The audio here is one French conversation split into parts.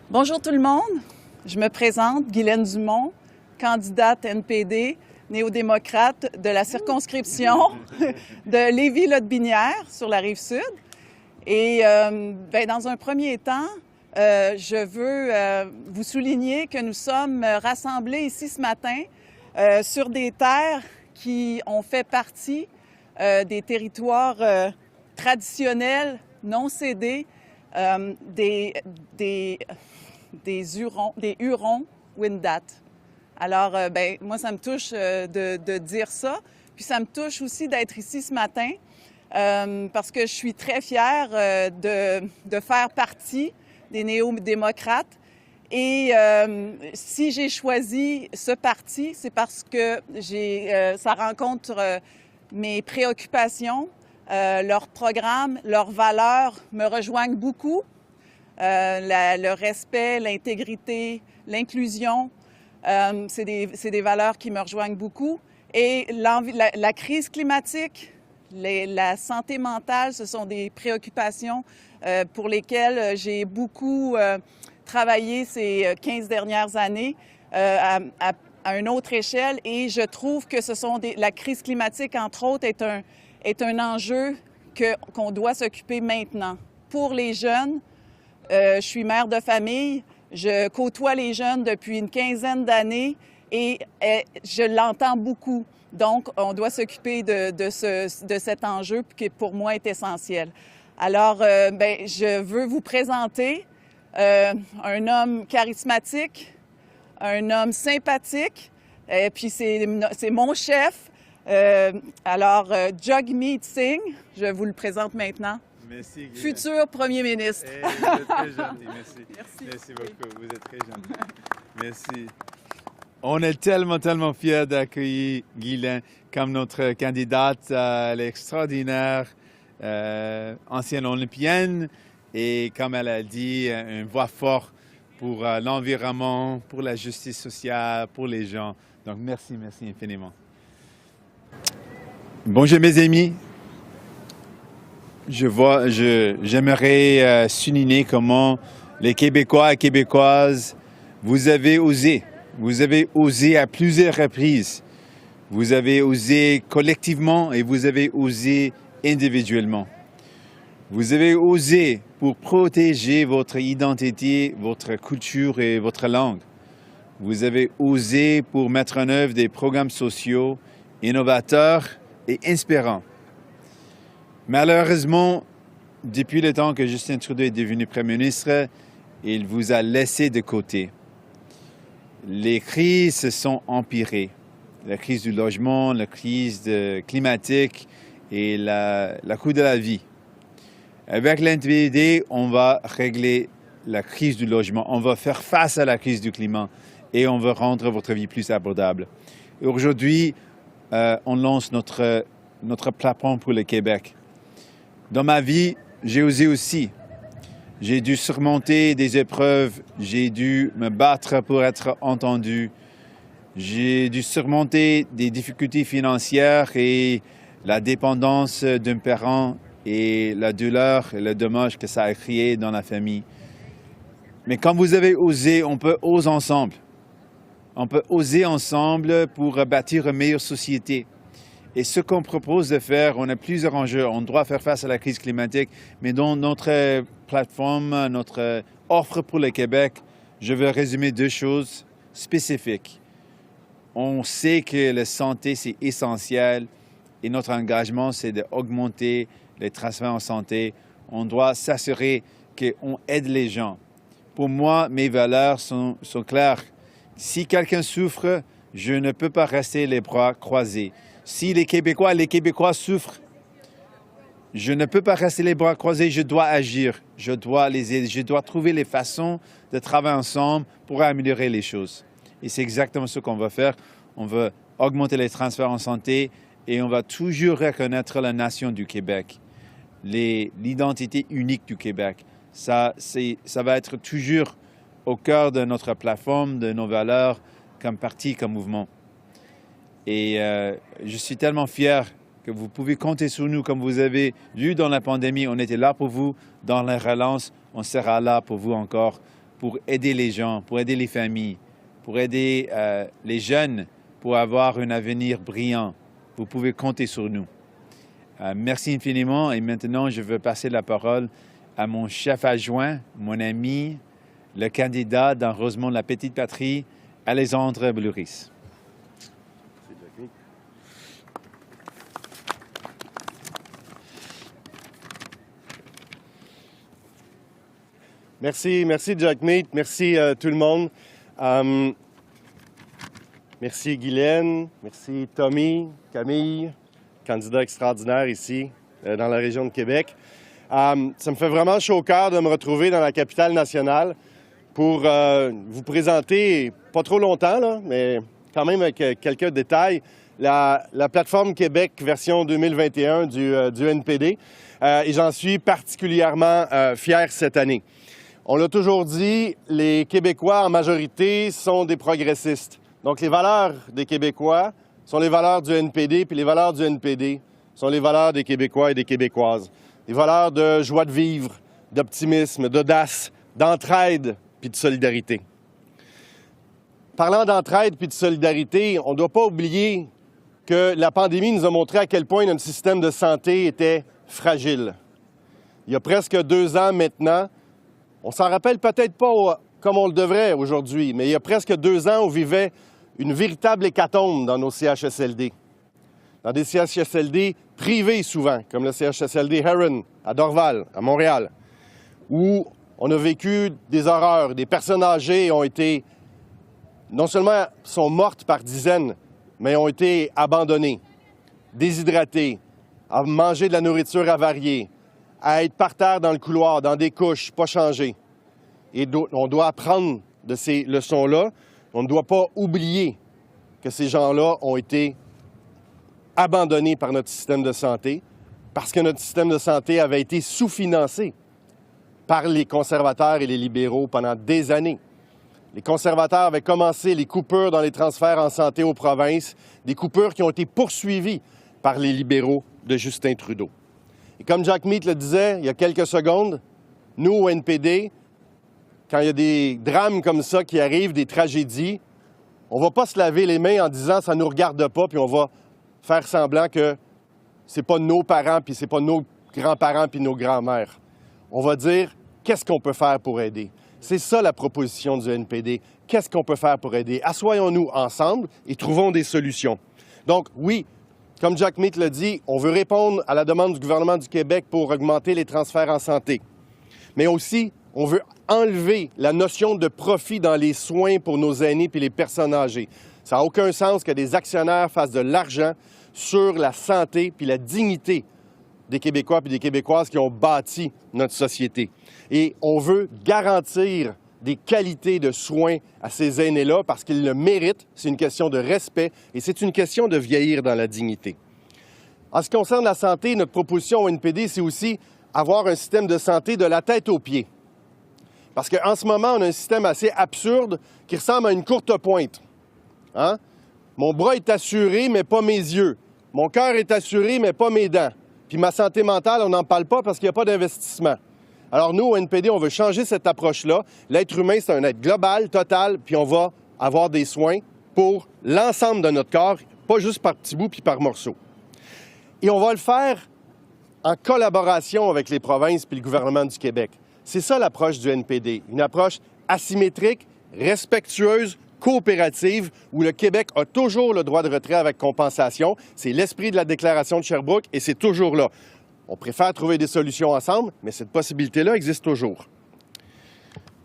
Bonjour tout le monde. Je me présente, Guylaine Dumont, candidate NPD, néo-démocrate de la circonscription de Lévis-Lotbinière sur la Rive-Sud. Et dans un premier temps, je veux vous souligner que nous sommes rassemblés ici ce matin sur des terres qui ont fait partie des territoires traditionnels, non cédés, des Hurons-Wendat. Alors, moi, ça me touche de dire ça. Puis ça me touche aussi d'être ici ce matin parce que je suis très fière de faire partie des néo-démocrates. Et si j'ai choisi ce parti, c'est parce que ça rencontre mes préoccupations, leurs programmes, leurs valeurs me rejoignent beaucoup. Le respect, l'intégrité, l'inclusion, c'est des valeurs qui me rejoignent beaucoup. Et la crise climatique, la santé mentale, ce sont des préoccupations pour lesquelles j'ai beaucoup travaillé ces 15 dernières années à une autre échelle. Et je trouve que la crise climatique, entre autres, est un enjeu qu'on doit s'occuper maintenant. Pour les jeunes, je suis mère de famille, je côtoie les jeunes depuis une quinzaine d'années et je l'entends beaucoup. Donc, on doit s'occuper de cet enjeu qui, pour moi, est essentiel. Alors, je veux vous présenter un homme charismatique, un homme sympathique, et puis c'est mon chef. Jagmeet Singh, je vous le présente maintenant. Merci, Guylaine. Futur premier ministre. Vous êtes très gentil, merci. Merci. Merci beaucoup, vous êtes très gentil. Merci. On est tellement fiers d'accueillir Guylaine comme notre candidate. Elle est extraordinaire, ancienne olympienne et comme elle a dit, une voix forte pour l'environnement, pour la justice sociale, pour les gens. Donc merci infiniment. Bonjour mes amis. J'aimerais souligner comment les Québécois et Québécoises, vous avez osé à plusieurs reprises. Vous avez osé collectivement et vous avez osé individuellement. Vous avez osé pour protéger votre identité, votre culture et votre langue. Vous avez osé pour mettre en œuvre des programmes sociaux innovateurs et inspirants. Malheureusement, depuis le temps que Justin Trudeau est devenu Premier ministre, il vous a laissé de côté. Les crises se sont empirées. La crise du logement, la crise climatique et le coût de la vie. Avec l'NPD, on va régler la crise du logement, on va faire face à la crise du climat et on va rendre votre vie plus abordable. Aujourd'hui, on lance notre plateforme pour le Québec. Dans ma vie, j'ai osé aussi. J'ai dû surmonter des épreuves, j'ai dû me battre pour être entendu. J'ai dû surmonter des difficultés financières et la dépendance d'un parent et la douleur et le dommage que ça a créé dans la famille. Mais quand vous avez osé, on peut oser ensemble. On peut oser ensemble pour bâtir une meilleure société. Et ce qu'on propose de faire, on a plusieurs enjeux. On doit faire face à la crise climatique, mais dans notre plateforme, notre offre pour le Québec, je vais résumer deux choses spécifiques. On sait que la santé, c'est essentiel et notre engagement, c'est d'augmenter les transferts en santé. On doit s'assurer qu'on aide les gens. Pour moi, mes valeurs sont claires. Si quelqu'un souffre, je ne peux pas rester les bras croisés. Si les Québécois souffrent, je ne peux pas rester les bras croisés, je dois agir, je dois les aider, je dois trouver les façons de travailler ensemble pour améliorer les choses. Et c'est exactement ce qu'on va faire. On va augmenter les transferts en santé et on va toujours reconnaître la nation du Québec, l'identité unique du Québec. Ça va être toujours au cœur de notre plateforme, de nos valeurs, comme parti, comme mouvement. Et je suis tellement fier que vous pouvez compter sur nous, comme vous avez vu dans la pandémie. On était là pour vous dans la relance. On sera là pour vous encore pour aider les gens, pour aider les familles, pour aider les jeunes pour avoir un avenir brillant. Vous pouvez compter sur nous. Merci infiniment et maintenant je veux passer la parole à mon chef adjoint, mon ami, le candidat dans Rosemont la Petite Patrie, Alexandre Blouris. Merci Jacques-Mate, merci tout le monde. Merci Guylaine, merci Tommy, Camille, candidat extraordinaire ici dans la région de Québec. Ça me fait vraiment chaud au cœur de me retrouver dans la capitale nationale pour vous présenter, pas trop longtemps, là, mais quand même avec quelques détails, la plateforme Québec version 2021 du NPD. Et j'en suis particulièrement fier cette année. On l'a toujours dit, les Québécois en majorité sont des progressistes. Donc les valeurs des Québécois sont les valeurs du NPD, puis les valeurs du NPD sont les valeurs des Québécois et des Québécoises. Des valeurs de joie de vivre, d'optimisme, d'audace, d'entraide, puis de solidarité. Parlant d'entraide puis de solidarité, on ne doit pas oublier que la pandémie nous a montré à quel point notre système de santé était fragile. Il y a presque 2 ans maintenant, on s'en rappelle peut-être pas comme on le devrait aujourd'hui, mais il y a presque 2 ans, on vivait une véritable hécatombe dans nos CHSLD. Dans des CHSLD privés souvent, comme le CHSLD Heron à Dorval, à Montréal, où on a vécu des horreurs. Des personnes âgées ont été, non seulement sont mortes par dizaines, mais ont été abandonnées, déshydratées, à manger de la nourriture avariée, à être par terre dans le couloir, dans des couches, pas changées. Et on doit apprendre de ces leçons-là. On ne doit pas oublier que ces gens-là ont été abandonnés par notre système de santé parce que notre système de santé avait été sous-financé par les conservateurs et les libéraux pendant des années. Les conservateurs avaient commencé les coupures dans les transferts en santé aux provinces, des coupures qui ont été poursuivies par les libéraux de Justin Trudeau. Et comme Jacques-Mate le disait il y a quelques secondes, nous, au NPD, quand il y a des drames comme ça qui arrivent, des tragédies, on ne va pas se laver les mains en disant « ça ne nous regarde pas », puis on va faire semblant que ce n'est pas nos parents, puis ce n'est pas nos grands-parents, puis nos grands-mères. On va dire « qu'est-ce qu'on peut faire pour aider ». C'est ça la proposition du NPD. Qu'est-ce qu'on peut faire pour aider? Assoyons-nous ensemble et trouvons des solutions. Donc oui, comme Jacques-Mate l'a dit, on veut répondre à la demande du gouvernement du Québec pour augmenter les transferts en santé. Mais aussi, on veut enlever la notion de profit dans les soins pour nos aînés et les personnes âgées. Ça n'a aucun sens que des actionnaires fassent de l'argent sur la santé puis la dignité des Québécois et des Québécoises qui ont bâti notre société. Et on veut garantir des qualités de soins à ces aînés-là parce qu'ils le méritent. C'est une question de respect et c'est une question de vieillir dans la dignité. En ce qui concerne la santé, notre proposition au NPD, c'est aussi avoir un système de santé de la tête aux pieds. Parce qu'en ce moment, on a un système assez absurde qui ressemble à une courte pointe. Hein? Mon bras est assuré, mais pas mes yeux. Mon cœur est assuré, mais pas mes dents. Puis ma santé mentale, on n'en parle pas parce qu'il n'y a pas d'investissement. Alors nous, au NPD, on veut changer cette approche-là. L'être humain, c'est un être global, total, puis on va avoir des soins pour l'ensemble de notre corps, pas juste par petits bouts puis par morceaux. Et on va le faire en collaboration avec les provinces puis le gouvernement du Québec. C'est ça l'approche du NPD, une approche asymétrique, respectueuse, coopérative, où le Québec a toujours le droit de retrait avec compensation. C'est l'esprit de la déclaration de Sherbrooke et c'est toujours là. On préfère trouver des solutions ensemble, mais cette possibilité-là existe toujours.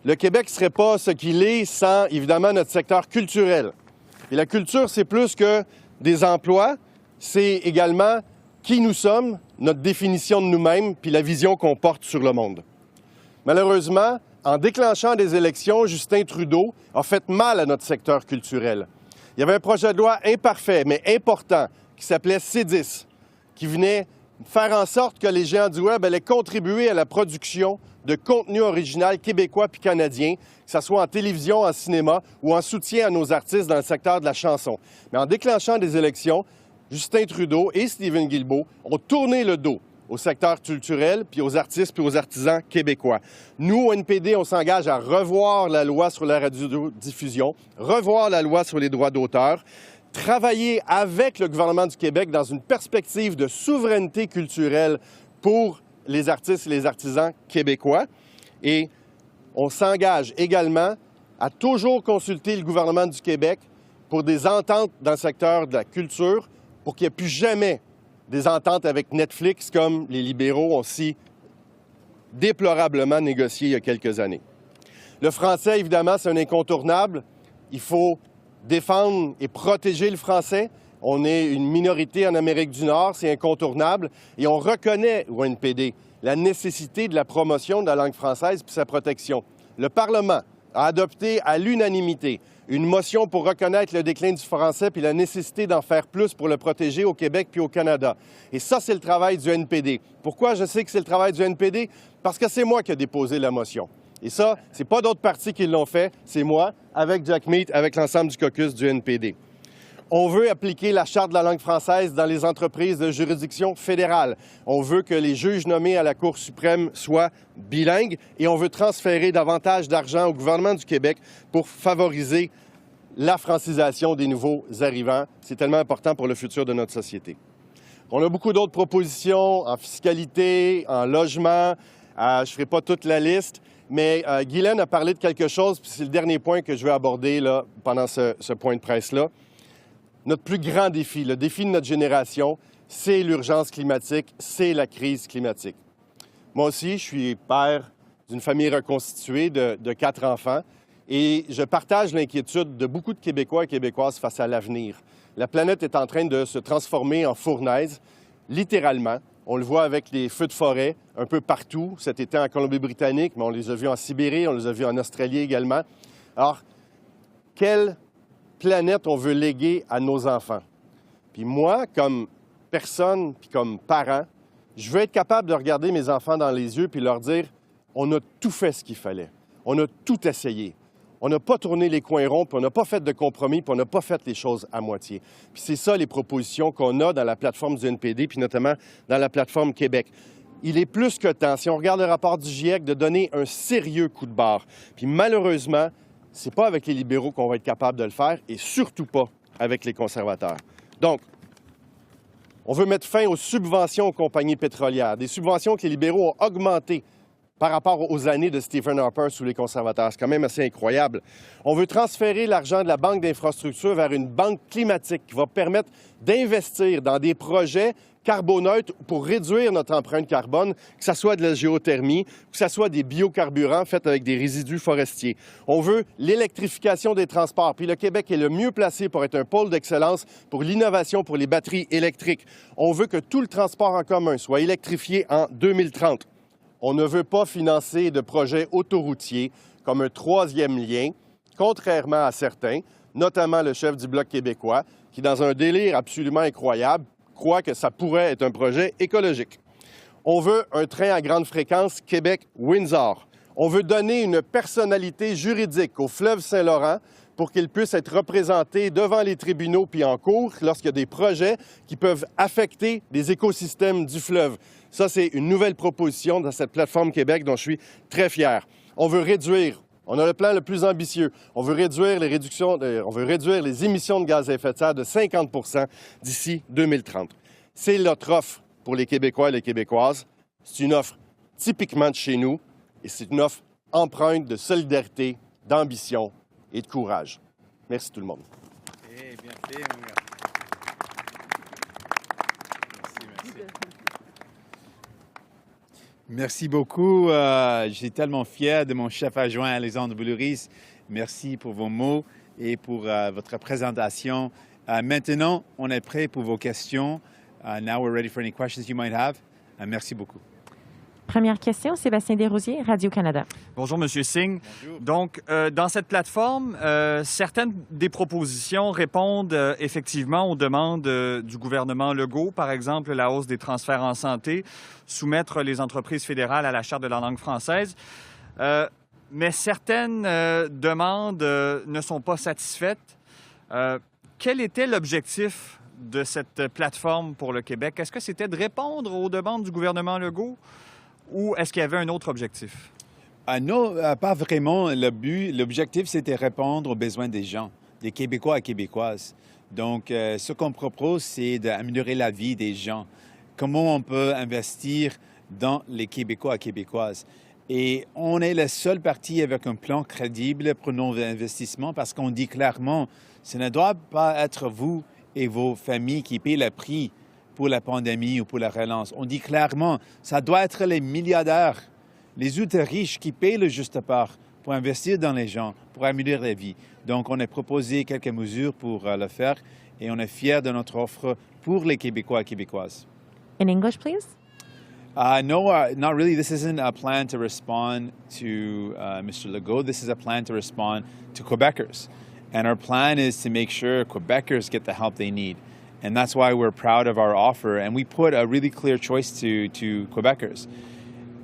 Le Québec ne serait pas ce qu'il est sans, évidemment, notre secteur culturel. Et la culture, c'est plus que des emplois, c'est également qui nous sommes, notre définition de nous-mêmes, puis la vision qu'on porte sur le monde. Malheureusement, en déclenchant des élections, Justin Trudeau a fait mal à notre secteur culturel. Il y avait un projet de loi imparfait, mais important, qui s'appelait C10, qui venait faire en sorte que les géants du Web allaient contribuer à la production de contenu original québécois puis canadien, que ce soit en télévision, en cinéma ou en soutien à nos artistes dans le secteur de la chanson. Mais en déclenchant des élections, Justin Trudeau et Stephen Guilbeault ont tourné le dos au secteur culturel, puis aux artistes, puis aux artisans québécois. Nous, au NPD, on s'engage à revoir la loi sur la radiodiffusion, revoir la loi sur les droits d'auteur, travailler avec le gouvernement du Québec dans une perspective de souveraineté culturelle pour les artistes et les artisans québécois. Et on s'engage également à toujours consulter le gouvernement du Québec pour des ententes dans le secteur de la culture, pour qu'il n'y ait plus jamais des ententes avec Netflix comme les libéraux ont si déplorablement négocié il y a quelques années. Le français, évidemment, c'est un incontournable. Il faut défendre et protéger le français. On est une minorité en Amérique du Nord, c'est incontournable. Et on reconnaît au NPD la nécessité de la promotion de la langue française puis sa protection. Le Parlement a adopté à l'unanimité une motion pour reconnaître le déclin du français puis la nécessité d'en faire plus pour le protéger au Québec puis au Canada. Et ça, c'est le travail du NPD. Pourquoi je sais que c'est le travail du NPD? Parce que c'est moi qui ai déposé la motion. Et ça, c'est pas d'autres partis qui l'ont fait, c'est moi, avec Jack Meat, avec l'ensemble du caucus du NPD. On veut appliquer la Charte de la langue française dans les entreprises de juridiction fédérale. On veut que les juges nommés à la Cour suprême soient bilingues et on veut transférer davantage d'argent au gouvernement du Québec pour favoriser la francisation des nouveaux arrivants. C'est tellement important pour le futur de notre société. On a beaucoup d'autres propositions en fiscalité, en logement. Je ne ferai pas toute la liste, mais Guylaine a parlé de quelque chose, puis c'est le dernier point que je vais aborder là, pendant ce point de presse-là. Notre plus grand défi, le défi de notre génération, c'est l'urgence climatique, c'est la crise climatique. Moi aussi, je suis père d'une famille reconstituée de 4 enfants et je partage l'inquiétude de beaucoup de Québécois et Québécoises face à l'avenir. La planète est en train de se transformer en fournaise, littéralement. On le voit avec les feux de forêt un peu partout, cet été en Colombie-Britannique, mais on les a vus en Sibérie, on les a vus en Australie également. Alors, quelle planète on veut léguer à nos enfants? Puis moi, comme personne, puis comme parent, je veux être capable de regarder mes enfants dans les yeux puis leur dire « On a tout fait ce qu'il fallait. On a tout essayé. On n'a pas tourné les coins ronds, puis on n'a pas fait de compromis, puis on n'a pas fait les choses à moitié. » Puis c'est ça les propositions qu'on a dans la plateforme du NPD, puis notamment dans la plateforme Québec. Il est plus que temps, si on regarde le rapport du GIEC, de donner un sérieux coup de barre. Puis malheureusement, c'est pas avec les libéraux qu'on va être capable de le faire et surtout pas avec les conservateurs. Donc, on veut mettre fin aux subventions aux compagnies pétrolières, des subventions que les libéraux ont augmentées par rapport aux années de Stephen Harper sous les conservateurs. C'est quand même assez incroyable. On veut transférer l'argent de la Banque d'infrastructure vers une banque climatique qui va permettre d'investir dans des projets carboneutres pour réduire notre empreinte carbone, que ce soit de la géothermie, que ce soit des biocarburants faits avec des résidus forestiers. On veut l'électrification des transports. Puis le Québec est le mieux placé pour être un pôle d'excellence pour l'innovation pour les batteries électriques. On veut que tout le transport en commun soit électrifié en 2030. On ne veut pas financer de projets autoroutiers comme un 3e lien, contrairement à certains, notamment le chef du Bloc québécois, qui, dans un délire absolument incroyable, croit que ça pourrait être un projet écologique. On veut un train à grande fréquence Québec-Windsor. On veut donner une personnalité juridique au fleuve Saint-Laurent pour qu'il puisse être représenté devant les tribunaux puis en cour lorsqu'il y a des projets qui peuvent affecter les écosystèmes du fleuve. Ça, c'est une nouvelle proposition dans cette plateforme Québec dont je suis très fier. On veut réduire, on a le plan le plus ambitieux, on veut réduire les émissions de gaz à effet de serre de 50 % d'ici 2030. C'est notre offre pour les Québécois et les Québécoises. C'est une offre typiquement de chez nous et c'est une offre empreinte de solidarité, d'ambition et de courage. Merci tout le monde. Hey, bien fait, mon gars. Merci. Merci beaucoup. Je suis tellement fier de mon chef adjoint Alexandre Boulouris. Merci pour vos mots et pour votre présentation. Maintenant, on est prêt pour vos questions. Now we're ready for any questions you might have. Merci beaucoup. Première question, Sébastien Desrosiers, Radio-Canada. Bonjour, M. Singh. Bonjour. Donc, dans cette plateforme, certaines des propositions répondent effectivement aux demandes du gouvernement Legault, par exemple la hausse des transferts en santé, soumettre les entreprises fédérales à la Charte de la langue française. Mais certaines demandes ne sont pas satisfaites. Quel était l'objectif de cette plateforme pour le Québec? Est-ce que c'était de répondre aux demandes du gouvernement Legault ou est-ce qu'il y avait un autre objectif? Non, pas vraiment. L'objectif, c'était répondre aux besoins des gens, des Québécois et Québécoises. Donc, ce qu'on propose, c'est d'améliorer la vie des gens. Comment on peut investir dans les Québécois et Québécoises. Et on est le seul parti avec un plan crédible pour nos investissements parce qu'on dit clairement, ce ne doit pas être vous et vos familles qui paient le prix pour la pandémie ou pour la relance. On dit clairement, ça doit être les milliardaires, les ultra riches qui paient le juste part pour investir dans les gens, pour améliorer la vie. Donc, on a proposé quelques mesures pour le faire et on est fiers de notre offre pour les Québécois et Québécoises. In English, please. No, not really. This isn't a plan to respond to Mr. Legault. This is a plan to respond to Quebecers. And our plan is to make sure Quebecers get the help they need. And that's why we're proud of our offer. And we put a really clear choice to Quebecers.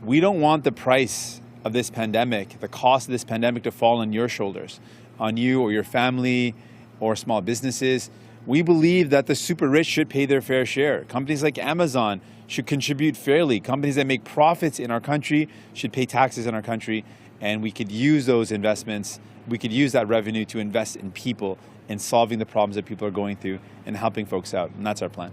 We don't want the price of this pandemic, the cost of this pandemic to fall on your shoulders, on you or your family or small businesses. We believe that the super rich should pay their fair share. Companies like Amazon should contribute fairly. Companies that make profits in our country should pay taxes in our country. And we could use those investments, we could use that revenue to invest in people and solving the problems that people are going through and helping folks out. And that's our plan.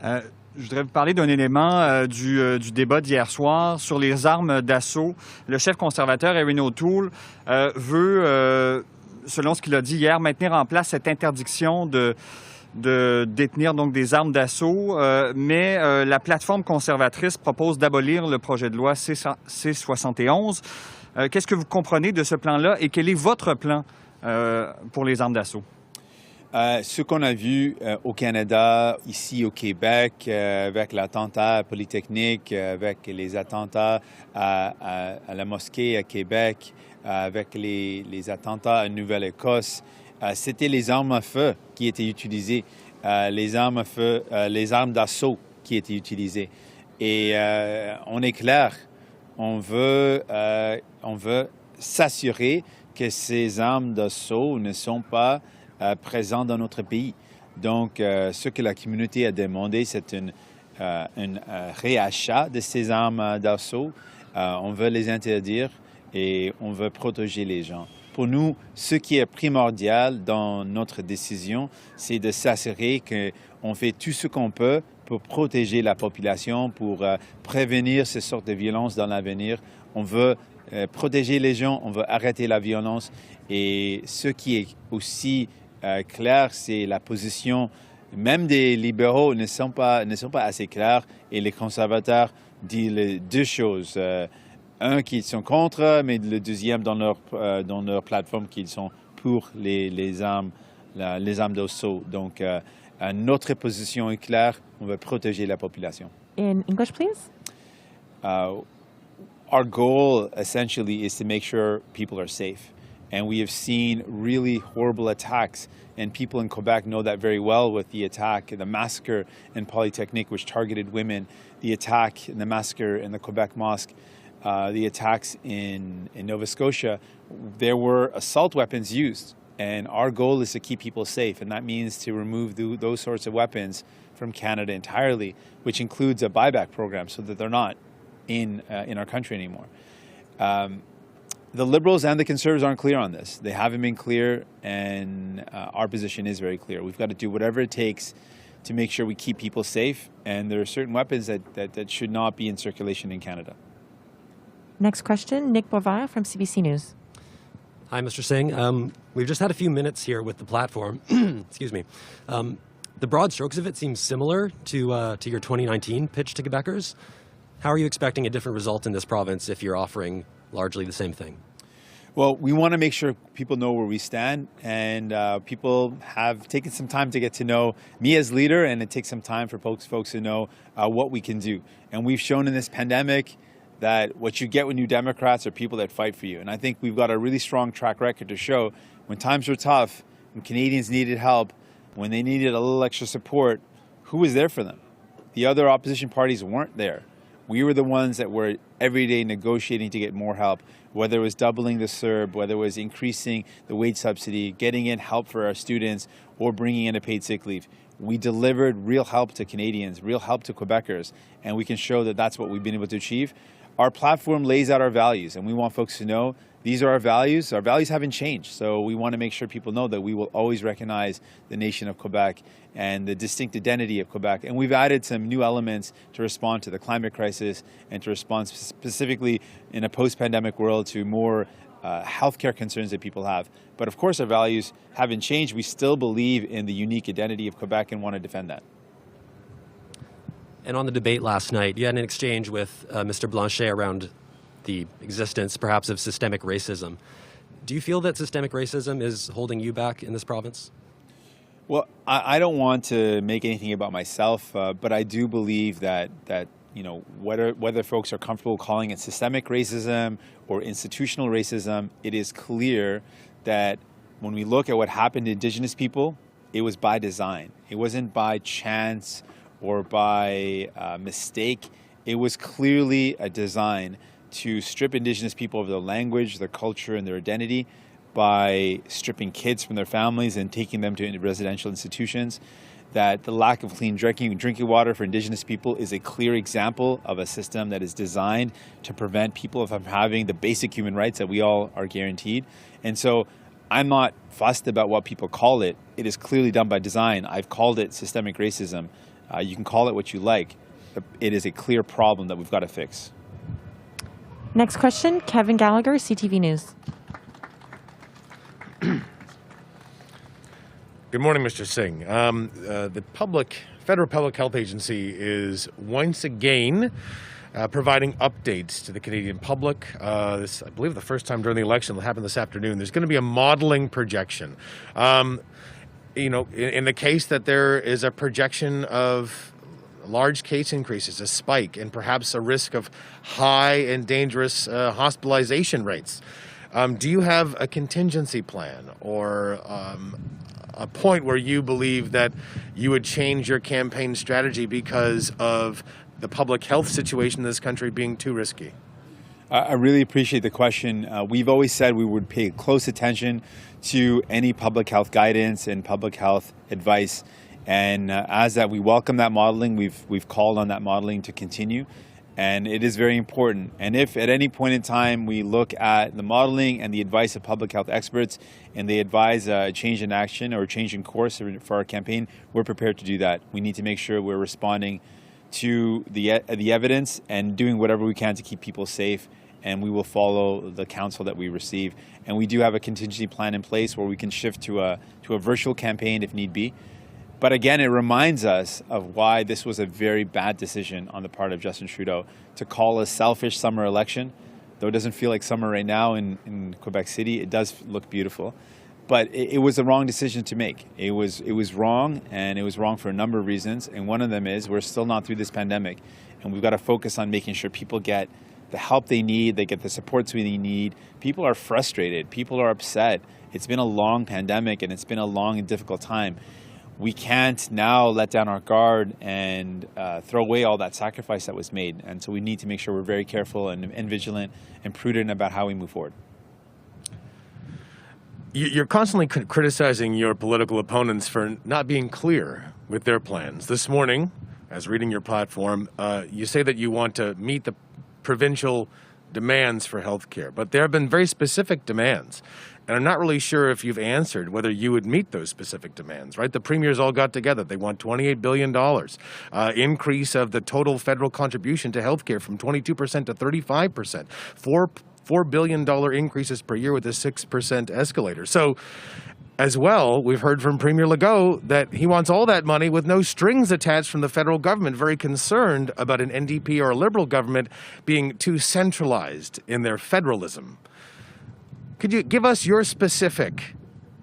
Je voudrais vous parler d'un élément du débat d'hier soir sur les armes d'assaut. Le chef conservateur, Erin O'Toole, veut, selon ce qu'il a dit hier, maintenir en place cette interdiction de détenir donc des armes d'assaut, mais la plateforme conservatrice propose d'abolir le projet de loi C-71. Qu'est-ce que vous comprenez de ce plan-là et quel est votre plan pour les armes d'assaut? Ce qu'on a vu au Canada, ici au Québec, avec l'attentat à Polytechnique, avec les attentats à la mosquée à Québec, avec les attentats à Nouvelle-Écosse, c'était les armes à feu qui étaient utilisées, les armes à feu, les armes d'assaut qui étaient utilisées. Et on est clair, on veut s'assurer que ces armes d'assaut ne sont pas présentes dans notre pays. Donc, ce que la communauté a demandé, c'est un réachat de ces armes d'assaut. On veut les interdire et on veut protéger les gens. Pour nous, ce qui est primordial dans notre décision, c'est de s'assurer qu'on fait tout ce qu'on peut pour protéger la population, pour prévenir ces sortes de violences dans l'avenir. On veut protéger les gens, on veut arrêter la violence. Et ce qui est aussi clair, c'est la position, même des libéraux ne sont pas assez clairs et les conservateurs disent les deux choses. Un, qu'ils sont contre, mais le deuxième, dans leur plateforme, qu'ils sont pour les armes d'assaut. Donc, notre position est claire, on veut protéger la population. In English, please. Our goal, essentially, is to make sure people are safe. And we have seen really horrible attacks, and people in Quebec know that very well with the attack, the massacre in Polytechnique, which targeted women, the attack and the massacre in the Quebec Mosque, the attacks in Nova Scotia. There were assault weapons used, and our goal is to keep people safe, and that means to remove those sorts of weapons from Canada entirely, which includes a buyback program so that they're not in our country anymore. The Liberals and the Conservatives aren't clear on this. They haven't been clear, and our position is very clear. We've got to do whatever it takes to make sure we keep people safe, and there are certain weapons that should not be in circulation in Canada. Next question, Nick Boisvert from CBC News. Hi, Mr. Singh. We've just had a few minutes here with the platform. Excuse me. The broad strokes of it seem similar to your 2019 pitch to Quebecers. How are you expecting a different result in this province if you're offering largely the same thing? Well, we want to make sure people know where we stand, and people have taken some time to get to know me as leader, and it takes some time for folks to know what we can do. And we've shown in this pandemic that what you get with New Democrats are people that fight for you. And I think we've got a really strong track record to show when times were tough, when Canadians needed help, when they needed a little extra support, who was there for them? The other opposition parties weren't there. We were the ones that were every day negotiating to get more help, whether it was doubling the CERB, whether it was increasing the wage subsidy, getting in help for our students, or bringing in a paid sick leave. We delivered real help to Canadians, real help to Quebecers, and we can show that that's what we've been able to achieve. Our platform lays out our values, and we want folks to know these are our values. Our values haven't changed, so we want to make sure people know that we will always recognize the nation of Quebec and the distinct identity of Quebec. And we've added some new elements to respond to the climate crisis and to respond specifically in a post-pandemic world to more healthcare concerns that people have. But of course, our values haven't changed. We still believe in the unique identity of Quebec and want to defend that. And on the debate last night, you had an exchange with Mr. Blanchet around the existence, perhaps, of systemic racism. Do you feel that systemic racism is holding you back in this province? Well, I don't want to make anything about myself, but I do believe that you know, whether folks are comfortable calling it systemic racism or institutional racism, it is clear that when we look at what happened to Indigenous people, it was by design. It wasn't by chance or by mistake. It was clearly a design to strip Indigenous people of their language, their culture, and their identity by stripping kids from their families and taking them to residential institutions. That the lack of clean drinking water for Indigenous people is a clear example of a system that is designed to prevent people from having the basic human rights that we all are guaranteed. And so I'm not fussed about what people call it. It is clearly done by design. I've called it systemic racism. You can call it what you like. It is a clear problem that we've got to fix. Next question, Kevin Gallagher, CTV News. Good morning, Mr. Singh. The Federal Public Health Agency is once again providing updates to the Canadian public. This, I believe, the first time during the election will happen this afternoon. There's going to be a modeling projection. You know, in the case that there is a projection of large case increases, a spike, and perhaps a risk of high and dangerous hospitalization rates, do you have a contingency plan or a point where you believe that you would change your campaign strategy because of the public health situation in this country being too risky? I really appreciate the question. We've always said we would pay close attention to any public health guidance and public health advice. And as that, we welcome that modeling. We've called on that modeling to continue. And it is very important. And if at any point in time we look at the modeling and the advice of public health experts and they advise a change in action or a change in course for our campaign, we're prepared to do that. We need to make sure we're responding to the evidence and doing whatever we can to keep people safe. And we will follow the counsel that we receive. And we do have a contingency plan in place where we can shift to a virtual campaign if need be. But again, it reminds us of why this was a very bad decision on the part of Justin Trudeau to call a selfish summer election. Though it doesn't feel like summer right now in Quebec City, it does look beautiful. But it was the wrong decision to make. It was wrong, and it was wrong for a number of reasons. And one of them is we're still not through this pandemic. And we've got to focus on making sure people get the help they need, they get the supports they need. People are frustrated. People are upset. It's been a long pandemic, and it's been a long and difficult time. We can't now let down our guard and throw away all that sacrifice that was made. And so we need to make sure we're very careful and vigilant and prudent about how we move forward. You're constantly criticizing your political opponents for not being clear with their plans. This morning, as reading your platform, you say that you want to meet the provincial demands for health care, but there have been very specific demands. And I'm not really sure if you've answered whether you would meet those specific demands, right? The premiers all got together. They want $28 billion, increase of the total federal contribution to healthcare from 22% to 35%, $4 billion increases per year with a 6% escalator. So as well, we've heard from Premier Legault that he wants all that money with no strings attached from the federal government, very concerned about an NDP or a Liberal government being too centralized in their federalism. Could you give us your specific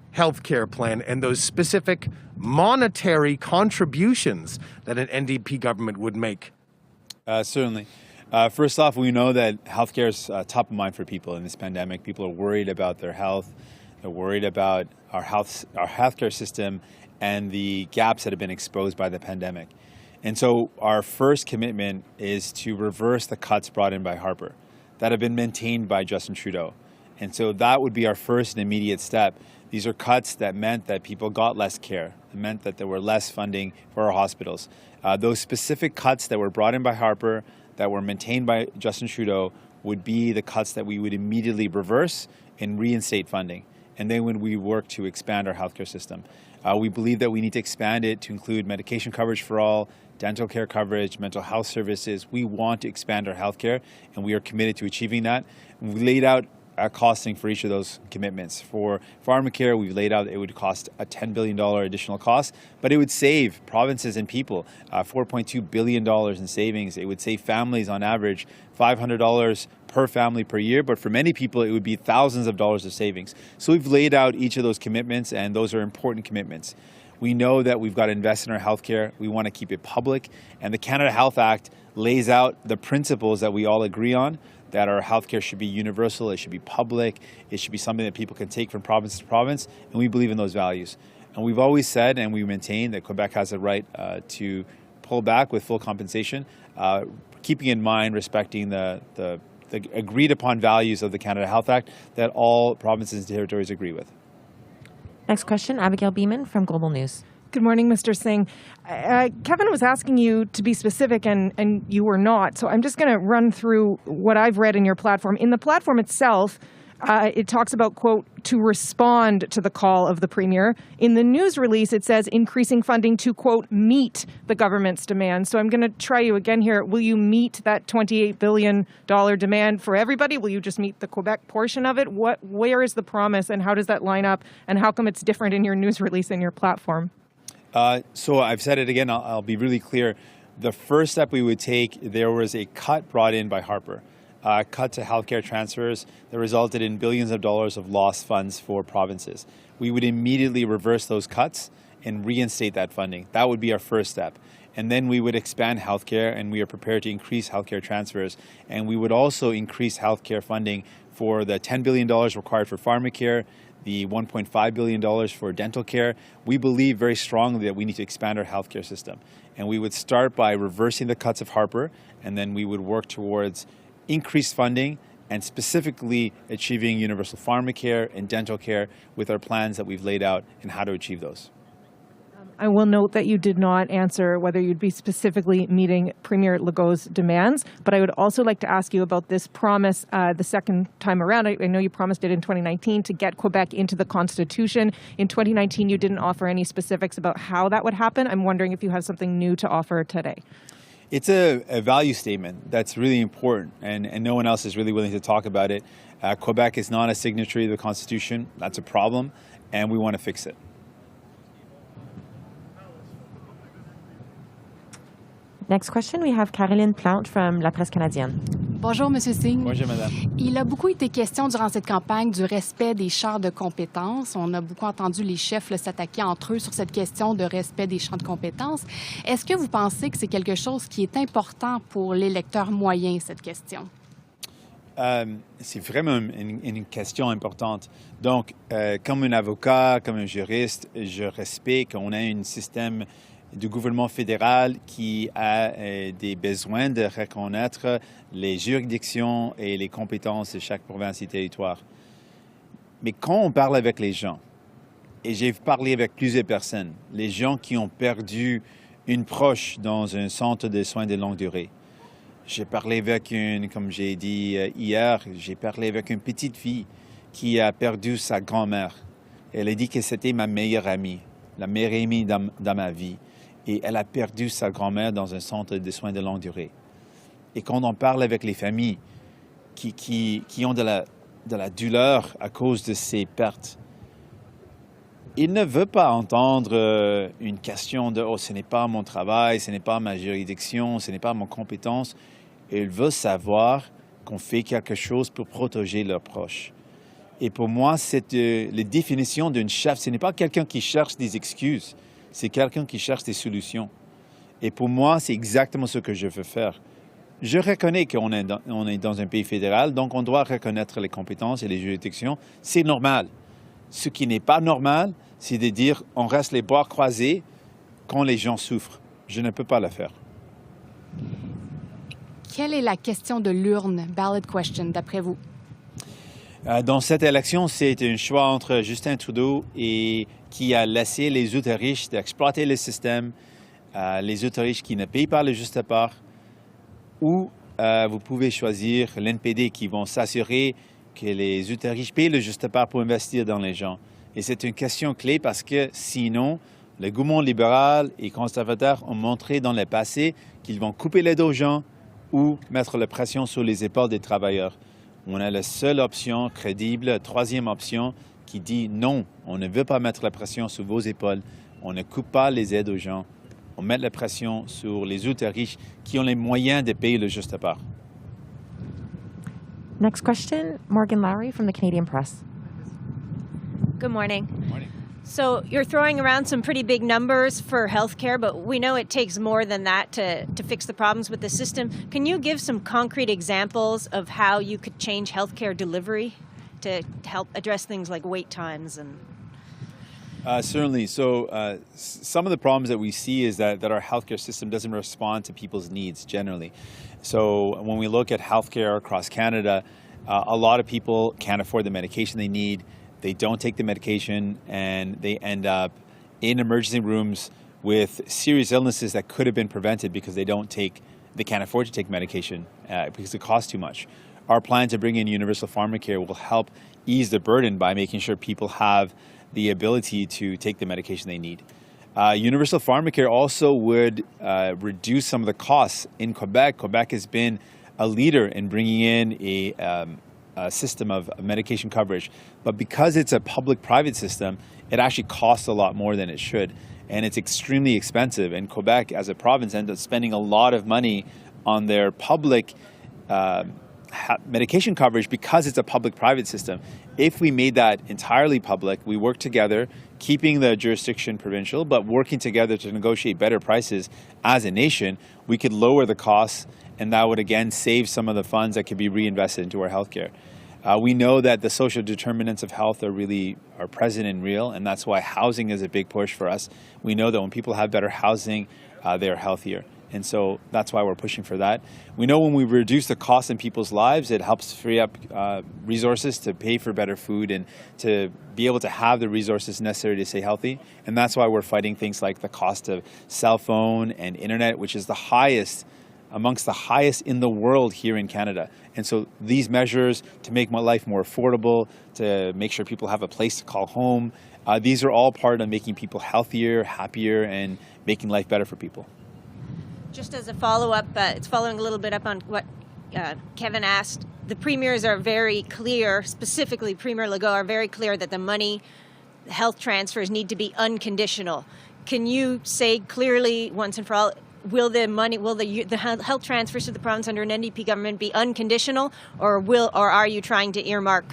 health care plan and those specific monetary contributions that an NDP government would make? Certainly. First off, we know that healthcare is top of mind for people in this pandemic. People are worried about their health. They're worried about our healthcare system and the gaps that have been exposed by the pandemic. And so our first commitment is to reverse the cuts brought in by Harper that have been maintained by Justin Trudeau. And so that would be our first and immediate step. These are cuts that meant that people got less care. It meant that there were less funding for our hospitals. Those specific cuts that were brought in by Harper, that were maintained by Justin Trudeau, would be the cuts that we would immediately reverse and reinstate funding. And then when we work to expand our healthcare system. We believe that we need to expand it to include medication coverage for all, dental care coverage, mental health services. We want to expand our healthcare, and we are committed to achieving that. We laid out our costing for each of those commitments. For pharmacare, we've laid out it would cost a $10 billion additional cost, but it would save provinces and people $4.2 billion in savings. It would save families on average $500 per family per year, but for many people, it would be thousands of dollars of savings. So we've laid out each of those commitments, and those are important commitments. We know that we've got to invest in our healthcare. We want to keep it public, and the Canada Health Act lays out the principles that we all agree on, that our healthcare should be universal, it should be public, it should be something that people can take from province to province, and we believe in those values. And we've always said, and we maintain, that Quebec has a right to pull back with full compensation, keeping in mind respecting the agreed upon values of the Canada Health Act that all provinces and territories agree with. Next question, Abigail Beeman from Global News. Good morning, Mr. Singh. Kevin was asking you to be specific, and you were not. So I'm just going to run through what I've read in your platform. In the platform itself, it talks about, quote, to respond to the call of the Premier. In the news release, it says increasing funding to, quote, meet the government's demand. So I'm going to try you again here. Will you meet that $28 billion demand for everybody? Will you just meet the Quebec portion of it? Where is the promise, and how does that line up? And how come it's different in your news release and your platform? So I've said it again, I'll be really clear. The first step we would take, there was a cut brought in by Harper, a cut to healthcare transfers that resulted in billions of dollars of lost funds for provinces. We would immediately reverse those cuts and reinstate that funding. That would be our first step. And then we would expand healthcare, and we are prepared to increase healthcare transfers. And we would also increase healthcare funding for the $10 billion required for pharmacare, the $1.5 billion for dental care. We believe very strongly that we need to expand our healthcare system. And we would start by reversing the cuts of Harper, and then we would work towards increased funding and specifically achieving universal pharmacare and dental care with our plans that we've laid out and how to achieve those. I will note that you did not answer whether you'd be specifically meeting Premier Legault's demands, but I would also like to ask you about this promise the second time around. I know you promised it in 2019 to get Quebec into the Constitution. In 2019, you didn't offer any specifics about how that would happen. I'm wondering if you have something new to offer today. It's a value statement that's really important, and no one else is really willing to talk about it. Quebec is not a signatory of the Constitution. That's a problem, and we want to fix it. Next question, we have Caroline Plante from La Presse Canadienne. Bonjour, M. Singh. Bonjour, madame. Il a beaucoup été question durant cette campagne du respect des champs de compétences. On a beaucoup entendu les chefs s'attaquer entre eux sur cette question de respect des champs de compétences. Est-ce que vous pensez que c'est quelque chose qui est important pour l'électeur moyen, cette question? C'est vraiment une question importante. Donc, comme un avocat, comme un juriste, je respecte qu'on a un système du gouvernement fédéral qui a des besoins de reconnaître les juridictions et les compétences de chaque province et territoire. Mais quand on parle avec les gens, et j'ai parlé avec plusieurs personnes, les gens qui ont perdu une proche dans un centre de soins de longue durée, j'ai parlé avec comme j'ai dit hier, j'ai parlé avec une petite fille qui a perdu sa grand-mère. Elle a dit que c'était ma meilleure amie, la meilleure amie dans ma vie. Et elle a perdu sa grand-mère dans un centre de soins de longue durée. Et quand on parle avec les familles qui ont de la douleur à cause de ces pertes, ils ne veulent pas entendre une question de « oh, ce n'est pas mon travail, ce n'est pas ma juridiction, ce n'est pas mon compétence ». Ils veulent savoir qu'on fait quelque chose pour protéger leurs proches. Et pour moi, c'est la définition d'un chef. Ce n'est pas quelqu'un qui cherche des excuses. C'est quelqu'un qui cherche des solutions. Et pour moi, c'est exactement ce que je veux faire. Je reconnais qu'on est dans un pays fédéral, donc on doit reconnaître les compétences et les juridictions. C'est normal. Ce qui n'est pas normal, c'est de dire on reste les bras croisés quand les gens souffrent. je ne peux pas le faire. Quelle est la question de l'urne, ballot question, d'après vous? Dans cette élection, c'est un choix entre Justin Trudeau et qui a laissé les ultra-riches d'exploiter le système, les ultra-riches qui ne payent pas le juste part, ou vous pouvez choisir l'NPD qui vont s'assurer que les ultra-riches payent le juste part pour investir dans les gens. Et c'est une question clé parce que sinon, le gouvernement libéral et conservateur ont montré dans le passé qu'ils vont couper l'aide aux gens ou mettre la pression sur les épaules des travailleurs. On a la seule option crédible, la troisième option, qui dit non, on ne veut pas mettre la pression sur vos épaules, on ne coupe pas les aides aux gens, on met la pression sur les ultra-riches qui ont les moyens de payer le juste part. Next question, Morgan Lowry from the Canadian Press. Good morning. Good morning. So you're throwing around some pretty big numbers for healthcare, but we know it takes more than that to fix the problems with the system. Can you give some concrete examples of how you could change healthcare delivery to help address things like wait times and... Certainly. So some of the problems that we see is that our healthcare system doesn't respond to people's needs generally. So when we look at healthcare across Canada, a lot of people can't afford the medication they need. They don't take the medication and they end up in emergency rooms with serious illnesses that could have been prevented because they can't afford to take medication because it costs too much. Our plan to bring in universal pharmacare will help ease the burden by making sure people have the ability to take the medication they need. Universal pharmacare also would reduce some of the costs in Quebec. Quebec has been a leader in bringing in a system of medication coverage. But because it's a public-private system, it actually costs a lot more than it should. And it's extremely expensive. And Quebec, as a province, ends up spending a lot of money on their public medication coverage because it's a public-private system. If we made that entirely public, we work together, keeping the jurisdiction provincial, but working together to negotiate better prices as a nation, we could lower the costs, and that would again save some of the funds that could be reinvested into our healthcare. We know that the social determinants of health are present and real, and that's why housing is a big push for us. We know that when people have better housing, they are healthier. And so that's why we're pushing for that. We know when we reduce the cost in people's lives, it helps free up resources to pay for better food and to be able to have the resources necessary to stay healthy. And that's why we're fighting things like the cost of cell phone and internet, which is amongst the highest in the world here in Canada. And so these measures to make my life more affordable, to make sure people have a place to call home, these are all part of making people healthier, happier, and making life better for people. Just as a follow-up, it's following a little bit up on what Kevin asked. The premiers are very clear, specifically Premier Legault, are very clear that the health transfers need to be unconditional. Can you say clearly, once and for all, will the health transfers to the province under an NDP government be unconditional, or are you trying to earmark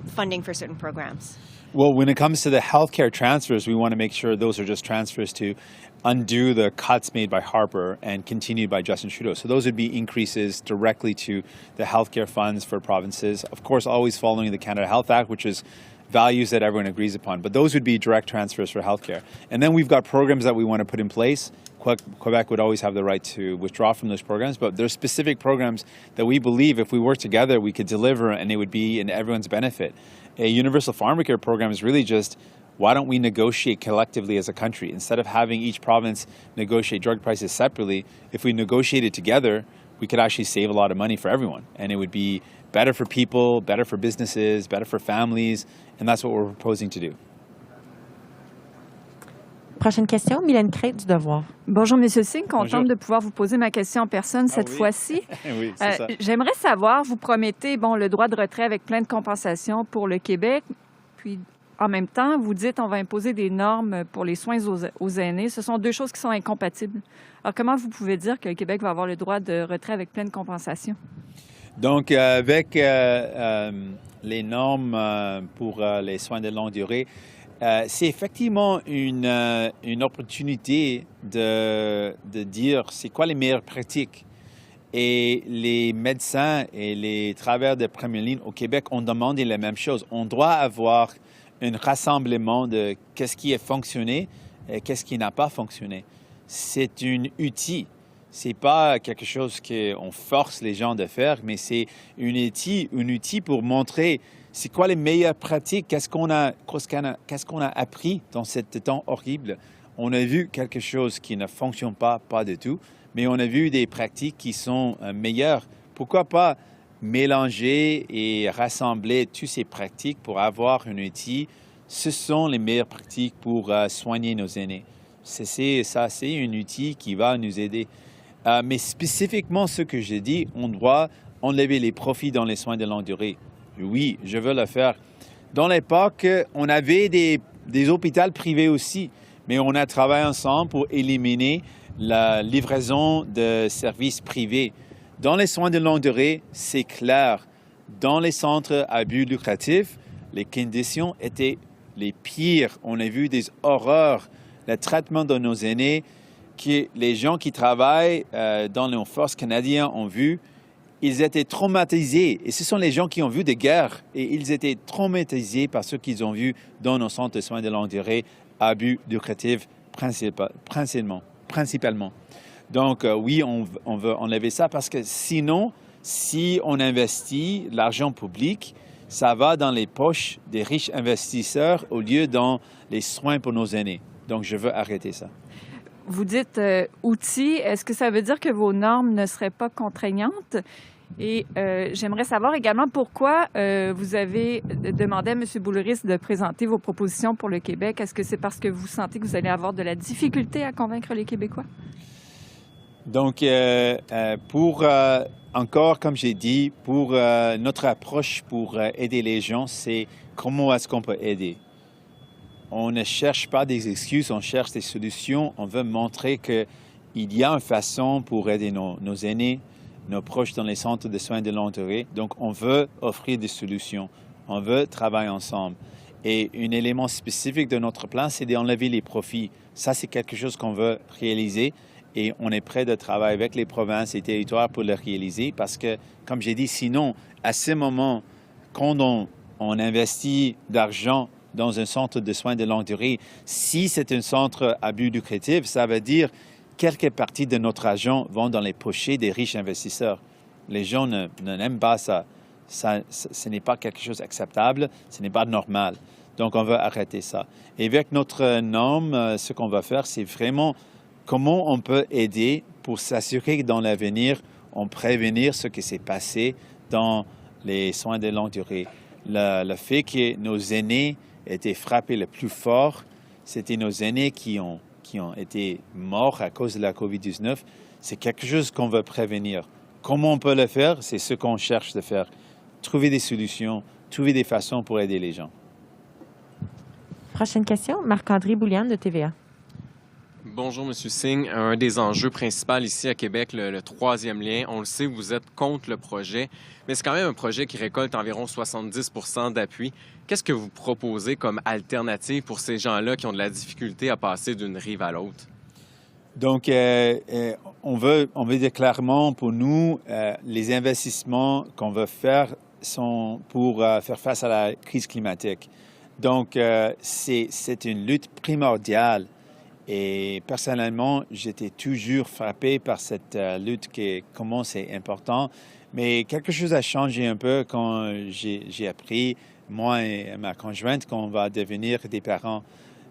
funding for certain programs? Well, when it comes to the healthcare transfers, we want to make sure those are just transfers to undo the cuts made by Harper and continued by Justin Trudeau. So those would be increases directly to the healthcare funds for provinces. Of course, always following the Canada Health Act, which is values that everyone agrees upon. But those would be direct transfers for healthcare. And then we've got programs that we want to put in place. Quebec would always have the right to withdraw from those programs, but there's specific programs that we believe if we work together, we could deliver and it would be in everyone's benefit. A universal pharmacare program is really just, why don't we negotiate collectively as a country? Instead of having each province negotiate drug prices separately, if we negotiated together, we could actually save a lot of money for everyone. And it would be better for people, better for businesses, better for families, and that's what we're proposing to do. Prochaine question, Mylène Crête du Devoir. Bonjour, Monsieur Singh. Contente Bonjour. de pouvoir vous poser ma question en personne cette fois-ci. Oui, c'est ça. J'aimerais savoir, vous promettez le droit de retrait avec plein de compensations pour le Québec, puis en même temps, vous dites on va imposer des normes pour les soins aux aînés. Ce sont deux choses qui sont incompatibles. Alors, comment vous pouvez dire que le Québec va avoir le droit de retrait avec plein de compensations? Donc, avec les normes pour les soins de longue durée, c'est effectivement une opportunité de dire c'est quoi les meilleures pratiques. Et les médecins et les travailleurs de première ligne au Québec ont demandé la même chose. On doit avoir un rassemblement de qu'est-ce qui a fonctionné et qu'est-ce qui n'a pas fonctionné. c'est un outil. C'est pas quelque chose qu'on force les gens de faire, mais c'est un outil pour montrer c'est quoi les meilleures pratiques, qu'est-ce qu'on a appris dans ce temps horrible. On a vu quelque chose qui ne fonctionne pas du tout, mais on a vu des pratiques qui sont meilleures. Pourquoi pas mélanger et rassembler toutes ces pratiques pour avoir un outil? Ce sont les meilleures pratiques pour soigner nos aînés. C'est un outil qui va nous aider. Mais spécifiquement, ce que j'ai dit, on doit enlever les profits dans les soins de longue durée. Oui, je veux le faire. Dans l'époque, on avait des hôpitaux privés aussi, mais on a travaillé ensemble pour éliminer la livraison de services privés. Dans les soins de longue durée, c'est clair. Dans les centres à but lucratif, les conditions étaient les pires. On a vu des horreurs. Le traitement de nos aînés, que les gens qui travaillent dans nos forces canadiennes ont vu, ils étaient traumatisés. Et ce sont les gens qui ont vu des guerres. Et ils étaient traumatisés par ce qu'ils ont vu dans nos centres de soins de longue durée à but lucratif principalement. Donc, oui, on veut enlever ça parce que sinon, si on investit l'argent public, ça va dans les poches des riches investisseurs au lieu dans les soins pour nos aînés. Donc, je veux arrêter ça. Vous dites outils. Est-ce que ça veut dire que vos normes ne seraient pas contraignantes? Et j'aimerais savoir également pourquoi vous avez demandé à M. Boulris de présenter vos propositions pour le Québec. Est-ce que c'est parce que vous sentez que vous allez avoir de la difficulté à convaincre les Québécois? Donc, encore, comme j'ai dit, pour notre approche pour aider les gens, c'est comment est-ce qu'on peut aider. On ne cherche pas des excuses, on cherche des solutions. On veut montrer qu'il y a une façon pour aider nos aînés, nos proches dans les centres de soins de longue durée. Donc, on veut offrir des solutions. On veut travailler ensemble. Et un élément spécifique de notre plan, c'est d'enlever les profits. Ça, c'est quelque chose qu'on veut réaliser. Et on est prêt de travailler avec les provinces et territoires pour le réaliser parce que, comme j'ai dit, sinon, à ce moment, quand on investit d'argent dans un centre de soins de longue durée, si c'est un centre à but lucratif, ça veut dire quelques parties de notre argent vont dans les poches des riches investisseurs. Les gens n'aiment pas ça. Ce n'est pas quelque chose d'acceptable, ce n'est pas normal. Donc, on veut arrêter ça. Et avec notre norme, ce qu'on va faire, c'est vraiment comment on peut aider pour s'assurer que dans l'avenir, on prévenir ce qui s'est passé dans les soins de longue durée. Le fait que nos aînés étaient frappés le plus fort, c'était nos aînés qui ont été morts à cause de la COVID-19. C'est quelque chose qu'on veut prévenir. Comment on peut le faire? C'est ce qu'on cherche de faire. Trouver des solutions, trouver des façons pour aider les gens. Prochaine question, Marc-André Boulian de TVA. Bonjour, M. Singh. Un des enjeux principaux ici à Québec, le troisième lien, on le sait, vous êtes contre le projet, mais c'est quand même un projet qui récolte environ 70 % d'appui. Qu'est-ce que vous proposez comme alternative pour ces gens-là qui ont de la difficulté à passer d'une rive à l'autre? Donc, on veut dire clairement pour nous, les investissements qu'on veut faire sont pour faire face à la crise climatique. Donc, c'est une lutte primordiale. Et personnellement, j'étais toujours frappé par cette lutte, comment c'est important. Mais quelque chose a changé un peu quand j'ai appris, moi et ma conjointe, qu'on va devenir des parents.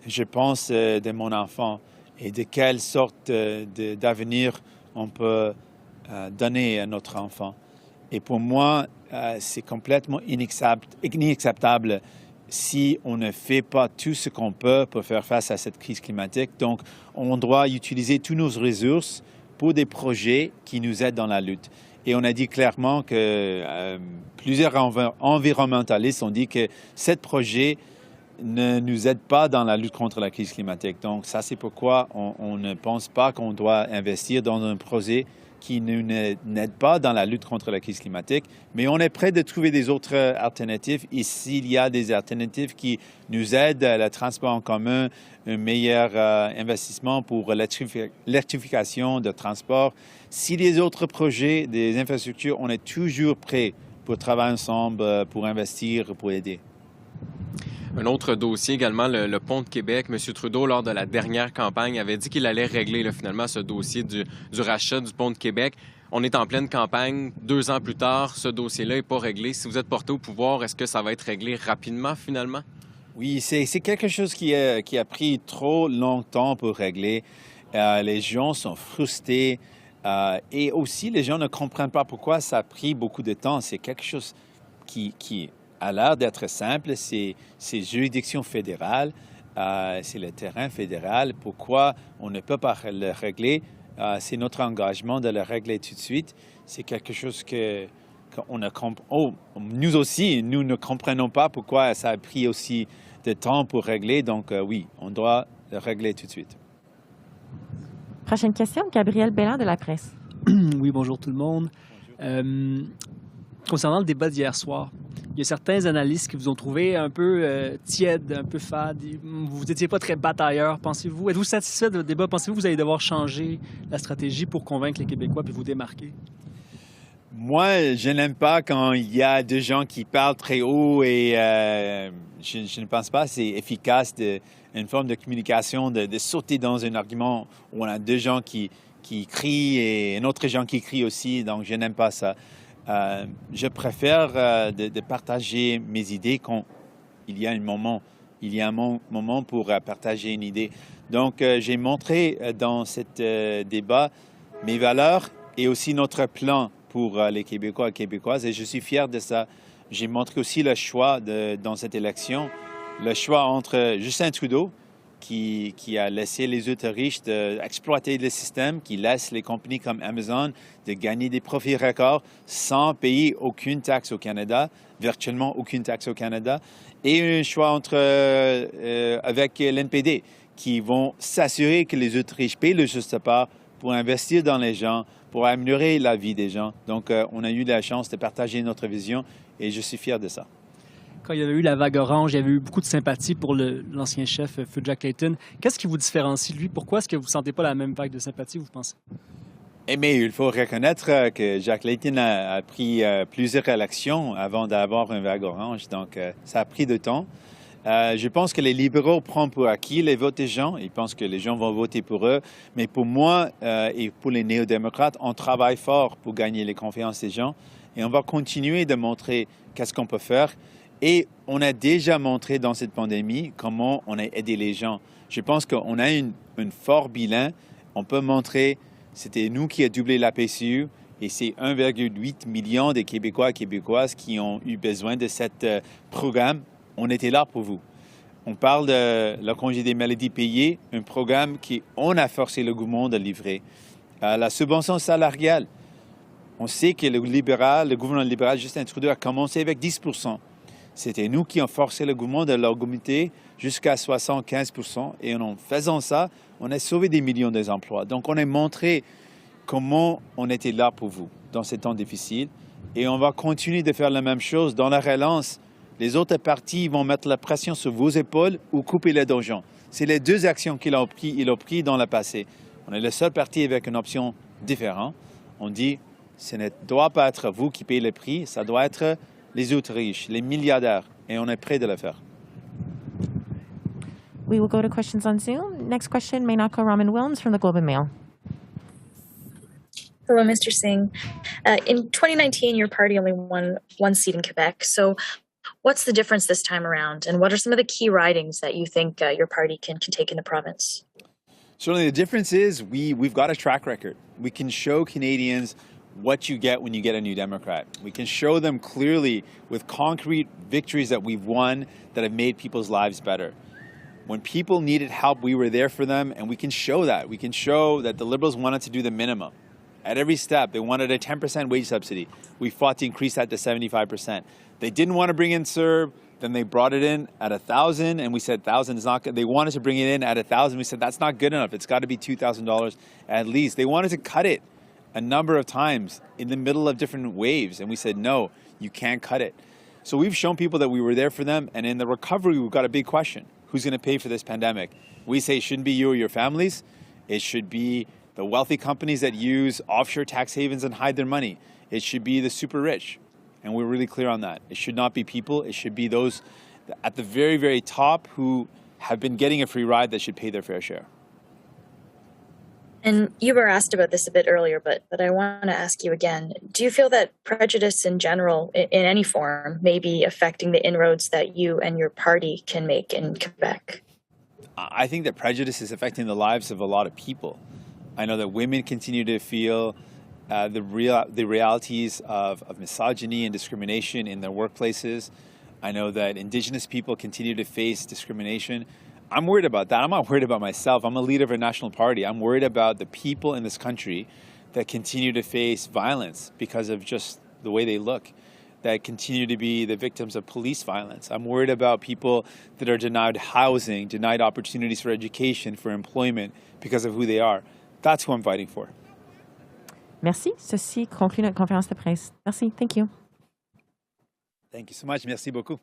Je pense de mon enfant et de quelle sorte d'avenir on peut donner à notre enfant. Et pour moi, c'est complètement inacceptable si on ne fait pas tout ce qu'on peut pour faire face à cette crise climatique. Donc, on doit utiliser toutes nos ressources pour des projets qui nous aident dans la lutte. Et on a dit clairement que plusieurs environnementalistes ont dit que ce projet ne nous aide pas dans la lutte contre la crise climatique. Donc, ça, c'est pourquoi on ne pense pas qu'on doit investir dans un projet qui ne n'aide pas dans la lutte contre la crise climatique, mais on est prêt de trouver des autres alternatives. Et s'il y a des alternatives qui nous aident à le transport en commun, un meilleur investissement pour l'électrification de transport, si les autres projets, des infrastructures, on est toujours prêt pour travailler ensemble, pour investir, pour aider. Un autre dossier également, le pont de Québec. M. Trudeau, lors de la dernière campagne, avait dit qu'il allait régler là, finalement ce dossier du rachat du pont de Québec. On est en pleine campagne. 2 ans plus tard, ce dossier-là n'est pas réglé. Si vous êtes porté au pouvoir, est-ce que ça va être réglé rapidement, finalement? Oui, c'est quelque chose qui a pris trop longtemps pour régler. Les gens sont frustrés et aussi les gens ne comprennent pas pourquoi ça a pris beaucoup de temps. C'est quelque chose qui a l'air d'être simple. C'est juridiction fédérale, c'est le terrain fédéral. Pourquoi on ne peut pas le régler? C'est notre engagement de le régler tout de suite. C'est quelque chose qu'on a compris. Oh, nous aussi, nous ne comprenons pas pourquoi ça a pris aussi de temps pour régler. Donc oui, on doit le régler tout de suite. Prochaine question, Gabriel Bélan de La Presse. Oui, bonjour tout le monde. Concernant le débat d'hier soir, il y a certains analystes qui vous ont trouvé un peu tiède, un peu fade. Vous n'étiez pas très batailleur, pensez-vous. Êtes-vous satisfait de votre débat? Pensez-vous que vous allez devoir changer la stratégie pour convaincre les Québécois puis vous démarquer? Moi, je n'aime pas quand il y a des gens qui parlent très haut et je ne pense pas que c'est efficace une forme de communication, de sauter dans un argument où on a deux gens qui crient et un autre gens qui crient aussi. Donc, je n'aime pas ça. Je préfère de partager mes idées quand il y a un moment. Il y a un moment pour partager une idée. Donc, j'ai montré dans ce débat mes valeurs et aussi notre plan pour les Québécois et Québécoises. Et je suis fier de ça. J'ai montré aussi le choix dans cette élection, le choix entre Justin Trudeau, qui a laissé les autres riches d'exploiter le système, qui laisse les compagnies comme Amazon de gagner des profits records sans payer aucune taxe au Canada, virtuellement aucune taxe au Canada, et un choix avec l'NPD, qui vont s'assurer que les autres riches payent le juste part pour investir dans les gens, pour améliorer la vie des gens. Donc, on a eu la chance de partager notre vision et je suis fier de ça. Quand il y avait eu la vague orange, il y avait eu beaucoup de sympathie pour l'ancien chef, Feu Jack Layton. Qu'est-ce qui vous différencie de lui? Pourquoi est-ce que vous ne sentez pas la même vague de sympathie, vous pensez? Mais il faut reconnaître que Jack Layton a pris plusieurs élections avant d'avoir une vague orange. Donc, ça a pris du temps. Je pense que les libéraux prennent pour acquis les votes des gens. Ils pensent que les gens vont voter pour eux. Mais pour moi et pour les néo-démocrates, on travaille fort pour gagner les confiances des gens. Et on va continuer de montrer qu'est-ce qu'on peut faire. Et on a déjà montré dans cette pandémie comment on a aidé les gens. Je pense qu'on a un fort bilan. On peut montrer, c'était nous qui a doublé la PCU et c'est 1,8 million de Québécois et Québécoises qui ont eu besoin de ce programme. On était là pour vous. On parle de le congé des maladies payées, un programme qu'on a forcé le gouvernement de livrer. La subvention salariale, on sait que le gouvernement libéral Justin Trudeau a commencé avec 10 %. C'était nous qui avons forcé le gouvernement de l'augmenter jusqu'à 75 % et en faisant ça, on a sauvé des millions d'emplois. Donc, on a montré comment on était là pour vous dans ces temps difficiles et on va continuer de faire la même chose dans la relance. Les autres partis vont mettre la pression sur vos épaules ou couper les donjons. C'est les deux actions qu'il a pris dans le passé. On est le seul parti avec une option différente. On dit, ce ne doit pas être vous qui payez le prix, ça doit être les autres riches, les milliardaires, et on est prêt de le faire. We will go to questions on Zoom. Next question, Mainako Raman-Wilms from the Globe and Mail. Hello, Mr. Singh. In 2019, your party only won one seat in Quebec. So what's the difference this time around? And what are some of the key ridings that you think your party can take in the province? Certainly the difference is we've got a track record. We can show Canadians what you get when you get a new Democrat. We can show them clearly with concrete victories that we've won that have made people's lives better. When people needed help, we were there for them, and we can show that. We can show that the Liberals wanted to do the minimum. At every step, they wanted a 10% wage subsidy. We fought to increase that to 75%. They didn't want to bring in CERB, then they brought it in at 1,000, and we said 1,000 is not good. They wanted to bring it in at 1,000. We said that's not good enough. It's got to be $2,000 at least. They wanted to cut it a number of times in the middle of different waves. And we said, no, you can't cut it. So we've shown people that we were there for them. And in the recovery, we've got a big question. Who's going to pay for this pandemic? We say it shouldn't be you or your families. It should be the wealthy companies that use offshore tax havens and hide their money. It should be the super rich. And we're really clear on that. It should not be people. It should be those at the very, very top who have been getting a free ride that should pay their fair share. And you were asked about this a bit earlier, but I want to ask you again. Do you feel that prejudice in general, in any form, may be affecting the inroads that you and your party can make in Quebec? I think that prejudice is affecting the lives of a lot of people. I know that women continue to feel the realities of misogyny and discrimination in their workplaces. I know that Indigenous people continue to face discrimination. I'm worried about that. I'm not worried about myself. I'm a leader of a national party. I'm worried about the people in this country that continue to face violence because of just the way they look, that continue to be the victims of police violence. I'm worried about people that are denied housing, denied opportunities for education, for employment because of who they are. That's who I'm fighting for. Merci. Ceci conclut notre conférence de presse. Merci. Thank you. Thank you so much. Merci beaucoup.